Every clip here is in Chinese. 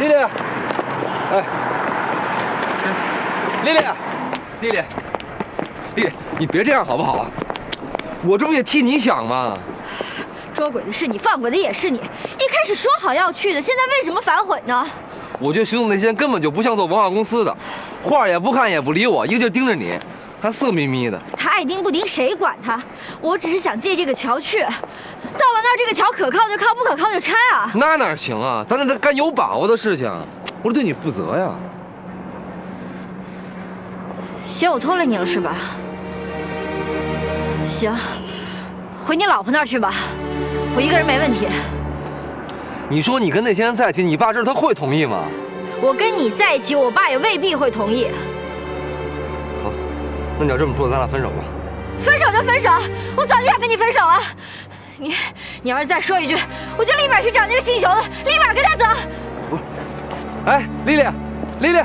丽丽，哎，丽丽，丽丽，丽丽，你别这样好不好？我这不也替你想吗？捉鬼的是你，放鬼的也是你。一开始说好要去的，现在为什么反悔呢？我觉得徐总那些人根本就不像做文化公司的，话也不看也不理我，一个劲盯着你，还色眯眯的。他爱盯不盯谁管他？我只是想借这个桥去，到了那儿这个桥可靠就靠，不可靠就拆啊。那哪行啊？咱这干有把握的事情，我得对你负责呀。嫌我拖累你了是吧？行，回你老婆那儿去吧，我一个人没问题。你说你跟那些人在一起，你爸知道他会同意吗？我跟你在一起，我爸也未必会同意。好，那你要这么说，咱俩分手吧。分手就分手，我早就想跟你分手了。你要是再说一句，我就立马去找那个姓熊的，立马跟他走。不是，哎，丽丽，丽丽。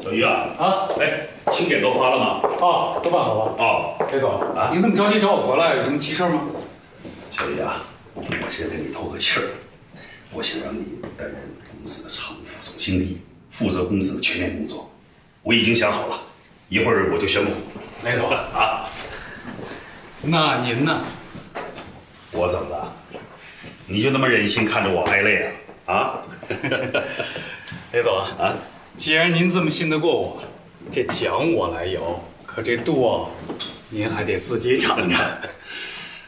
小鱼啊，哎，请柬都发了吗？哦，都办好了。哦，裴总啊，您这么着急找我回来，有什么急事吗？小鱼啊，我先跟你透个气儿，我想让你担任公司的常务副总经理，负责公司的全面工作。我已经想好了，一会儿我就宣布。雷总啊，那您呢？我怎么了？你就那么忍心看着我挨累啊？啊？雷总啊，既然您这么信得过我，这奖我来有，可这舵您还得自己敞着。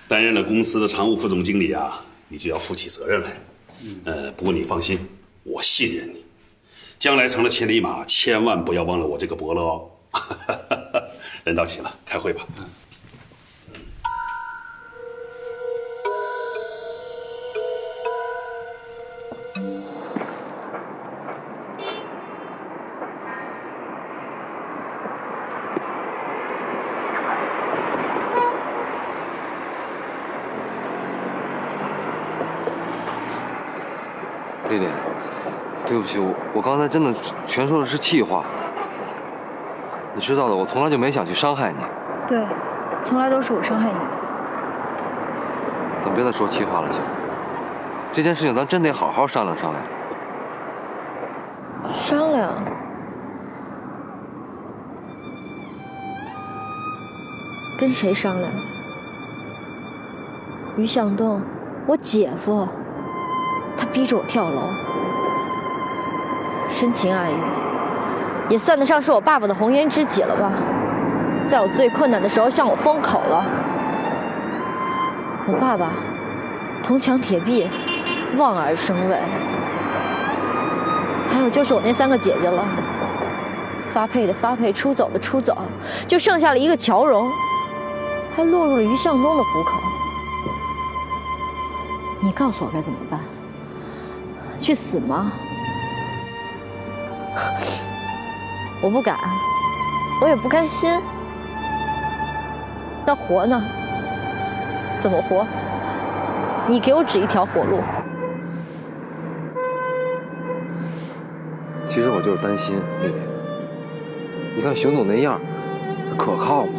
担任了公司的常务副总经理啊，你就要负起责任来。不过你放心，我信任你，将来成了千里马，千万不要忘了我这个伯乐哦。人到齐了，开会吧。丽丽，对不起，我刚才真的全说的是气话。你知道的，我从来就没想去伤害你。对，从来都是我伤害你。咱别再说气话了，行？这件事情咱真得好好商量商量。商量？跟谁商量？于向东，我姐夫。他逼着我跳楼，深情爱意，也算得上是我爸爸的红颜知己了吧？在我最困难的时候向我封口了。我爸爸铜墙铁壁，望而生畏。还有就是我那3个姐姐了，发配的发配，出走的出走，就剩下了一个乔荣，还落入了于向东的虎口。你告诉我该怎么办？去死吗？我不敢，我也不甘心。那活呢？怎么活？你给我指一条活路。其实我就是担心丽丽，你看熊总那样，他可靠吗？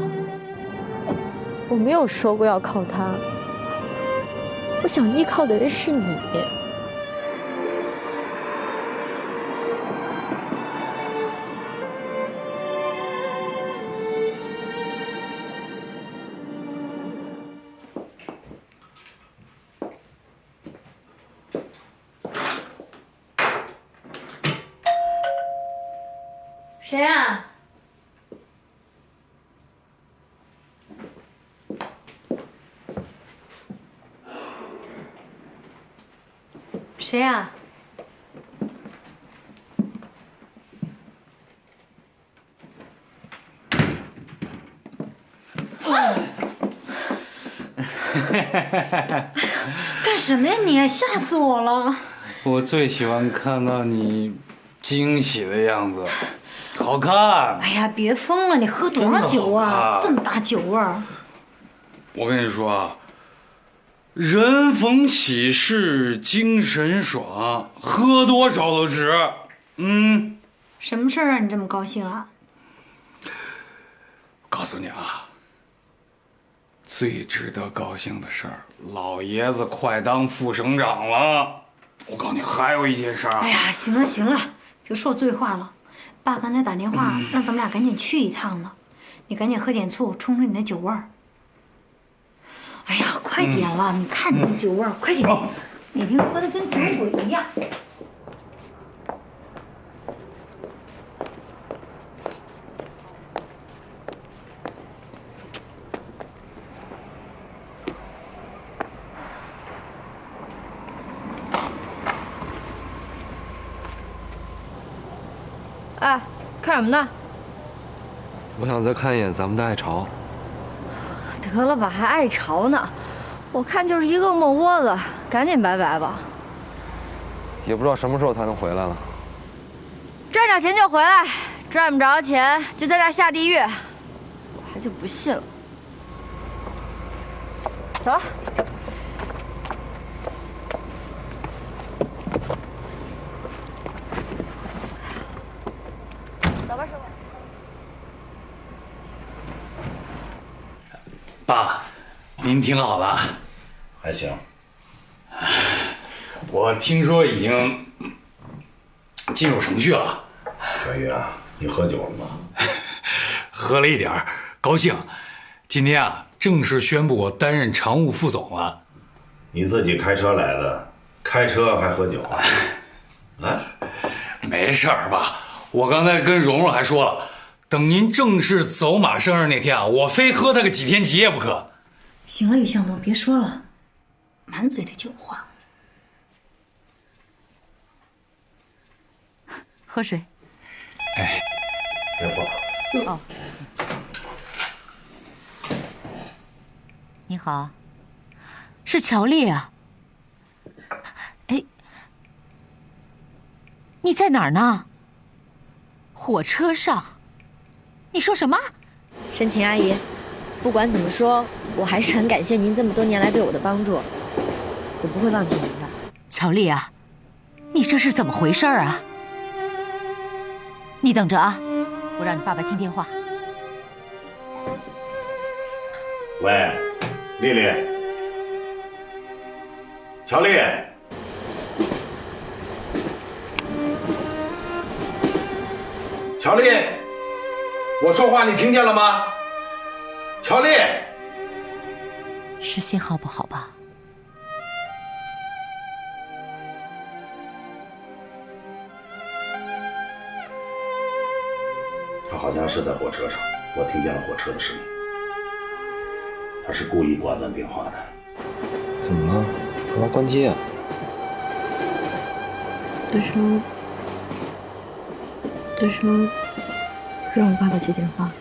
我没有说过要靠他，我想依靠的人是你。谁啊？谁呀？干什么呀你？吓死我了！我最喜欢看到你惊喜的样子，好看。哎呀，别疯了！你喝多少酒啊？这么大酒味儿！我跟你说啊，人逢喜事精神爽，喝多少都值。什么事儿让你这么高兴啊？告诉你啊，最值得高兴的事儿，老爷子快当副省长了。我告诉你，还有一件事儿。哎呀，行了行了，别说醉话了。爸刚才打电话让咱们俩赶紧去一趟呢，你赶紧喝点醋，冲冲你的酒味儿。哎呀，快点了！你看你的酒味儿，快点！每天喝的跟酒鬼一样。哎，看什么呢？我想再看一眼咱们的爱巢。得了吧，还爱巢呢？我看就是一个恶梦窝子，赶紧拜拜吧。也不知道什么时候才能回来了。赚着钱就回来，赚不着钱就在那儿下地狱，我还就不信了。走了。走吧，师傅。爸，您挺好的。还行。我听说已经进入程序了。小雨啊，你喝酒了吗？喝了一点儿，高兴。今天啊，正式宣布我担任常务副总了。你自己开车来的，开车还喝酒啊？啊？没事儿吧？我刚才跟蓉蓉还说了，等您正式走马生日那天啊，我非喝他个几天几夜不可。行了，于向东，别说了，满嘴的酒话。喝水。哎，别喝。哦。你好，是乔丽啊。哎，你在哪儿呢？火车上。你说什么？申晴阿姨，不管怎么说，我还是很感谢您这么多年来对我的帮助，我不会忘记您的。乔丽啊，你这是怎么回事啊？你等着啊，我让你爸爸听电话。喂，丽丽，乔丽，乔丽，我说话你听见了吗？乔丽，是信号不好吧？他好像是在火车上，我听见了火车的声音。他是故意挂断电话的。怎么了？干嘛关机啊？他说让我爸爸接电话，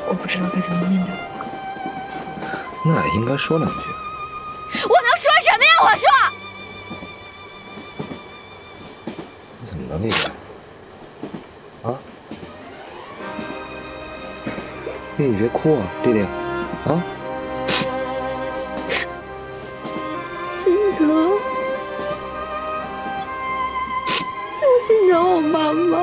我不知道该怎么面对我爸。那也应该说两句。我能说什么呀？我说。怎么了，丽丽？啊？丽丽，别哭啊，丽丽，啊？心疼，我心疼我妈妈。